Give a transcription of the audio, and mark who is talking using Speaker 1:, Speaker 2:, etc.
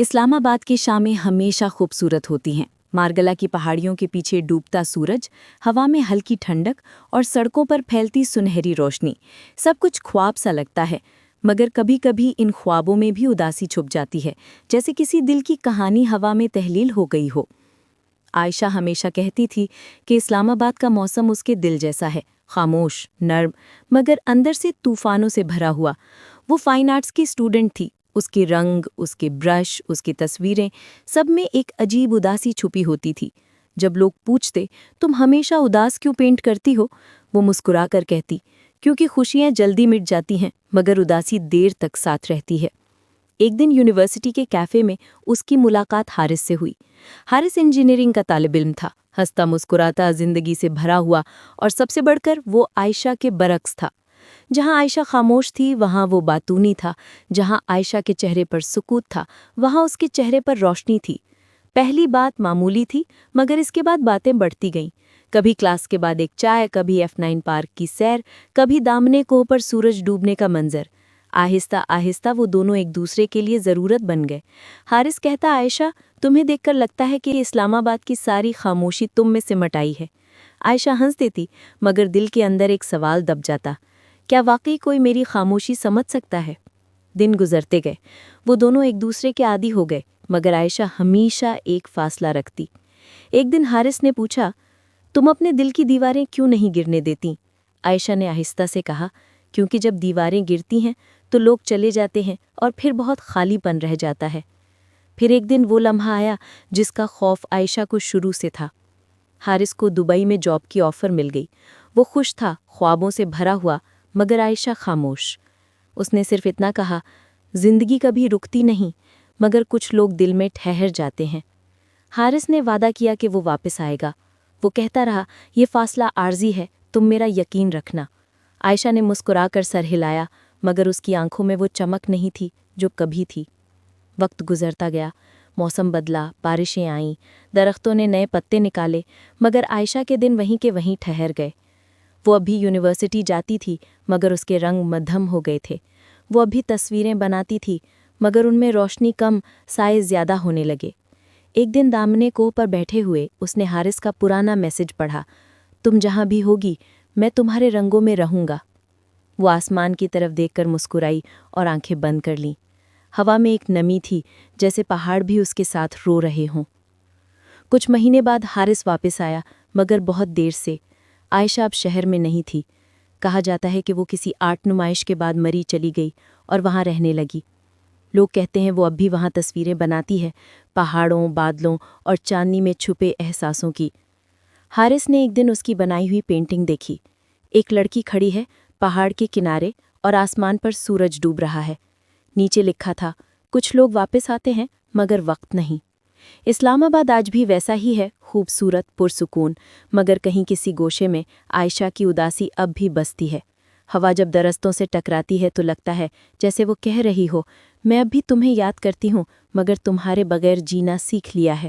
Speaker 1: इस्लामाबाद की शामें हमेशा खूबसूरत होती हैं। मारगला की पहाड़ियों के पीछे डूबता सूरज, हवा में हल्की ठंडक और सड़कों पर फैलती सुनहरी रोशनी, सब कुछ ख्वाब सा लगता है। मगर कभी कभी इन ख्वाबों में भी उदासी छुप जाती है, जैसे किसी दिल की कहानी हवा में तहलील हो गई हो। आयशा हमेशा कहती थी कि इस्लामाबाद का मौसम उसके दिल जैसा है, खामोश, नर्म, मगर अंदर से तूफानों से भरा हुआ। वो फाइन आर्ट्स की स्टूडेंट थी। उसके रंग, उसके ब्रश, उसकी तस्वीरें, सब में एक अजीब उदासी छुपी होती थी। जब लोग पूछते, तुम हमेशा उदास क्यों पेंट करती हो, वो मुस्कुरा कर कहती, क्योंकि खुशियां जल्दी मिट जाती हैं, मगर उदासी देर तक साथ रहती है। एक दिन यूनिवर्सिटी के कैफ़े में उसकी मुलाकात हारिस से हुई। हारिस इंजीनियरिंग का तालिब इल्म था, हंसता मुस्कुराता, जिंदगी से भरा हुआ, और सबसे बढ़कर वो आयशा के बरक्स था। जहां आयशा खामोश थी वहां वो बातूनी था, जहां आयशा के चेहरे पर सुकूत था वहां उसके चेहरे पर रोशनी थी। पहली बात मामूली थी, मगर इसके बाद बातें बढ़ती गईं। कभी क्लास के बाद एक चाय, कभी F9 पार्क की सैर, कभी दामने कोह पर सूरज डूबने का मंजर। आहिस्ता आहिस्ता वो दोनों एक दूसरे के लिए ज़रूरत बन गए। हारिस कहता, आयशा, तुम्हें देखकर लगता है कि इस्लामाबाद की सारी खामोशी तुम में सिमट आई है। आयशा हंस देती, मगर दिल के अंदर एक सवाल दब जाता, क्या वाकई कोई मेरी खामोशी समझ सकता है? दिन गुजरते गए, वो दोनों एक दूसरे के आदी हो गए, मगर आयशा हमेशा एक फासला रखती। एक दिन हारिस ने पूछा, तुम अपने दिल की दीवारें क्यों नहीं गिरने देती? आयशा ने आहिस्ता से कहा, क्योंकि जब दीवारें गिरती हैं तो लोग चले जाते हैं और फिर बहुत खालीपन रह जाता है। फिर एक दिन वो लम्हा आया जिसका खौफ आयशा को शुरू से था। हारिस को दुबई में जॉब की ऑफर मिल गई। वो खुश था, ख्वाबों से भरा हुआ, मगर आयशा खामोश। उसने सिर्फ इतना कहा, जिंदगी कभी रुकती नहीं, मगर कुछ लोग दिल में ठहर जाते हैं। हारिस ने वादा किया कि वो वापस आएगा। वो कहता रहा, ये फासला आर्जी है, तुम मेरा यकीन रखना। आयशा ने मुस्कुराकर सर हिलाया, मगर उसकी आंखों में वो चमक नहीं थी जो कभी थी। वक्त गुजरता गया, मौसम बदला, बारिशें आईं, दरख्तों ने नए पत्ते निकाले, मगर आयशा के दिन वहीं के वहीं ठहर गए। वो अभी यूनिवर्सिटी जाती थी, मगर उसके रंग मध्यम हो गए थे। वो अभी तस्वीरें बनाती थी, मगर उनमें रोशनी कम, साए ज़्यादा होने लगे। एक दिन दामने कोह पर बैठे हुए उसने हारिस का पुराना मैसेज पढ़ा, तुम जहाँ भी होगी मैं तुम्हारे रंगों में रहूँगा। वो आसमान की तरफ देखकर मुस्कुराई और आंखें बंद कर लीं। हवा में एक नमी थी, जैसे पहाड़ भी उसके साथ रो रहे हों। कुछ महीने बाद हारिस वापस आया, मगर बहुत देर से। आयशा अब शहर में नहीं थी। कहा जाता है कि वो किसी आर्ट नुमाइश के बाद मरी चली गई और वहाँ रहने लगी। लोग कहते हैं वो अब भी वहाँ तस्वीरें बनाती है, पहाड़ों, बादलों और चांदनी में छुपे एहसासों की। हारिस ने एक दिन उसकी बनाई हुई पेंटिंग देखी। एक लड़की खड़ी है पहाड़ के किनारे और आसमान पर सूरज डूब रहा है। नीचे लिखा था, कुछ लोग वापस आते हैं मगर वक्त नहीं। इस्लामाबाद आज भी वैसा ही है, खूबसूरत, पुरसुकून, मगर कहीं किसी गोशे में आयशा की उदासी अब भी बसती है। हवा जब दरख्तों से टकराती है तो लगता है जैसे वो कह रही हो, मैं अब भी तुम्हें याद करती हूँ, मगर तुम्हारे बगैर जीना सीख लिया है।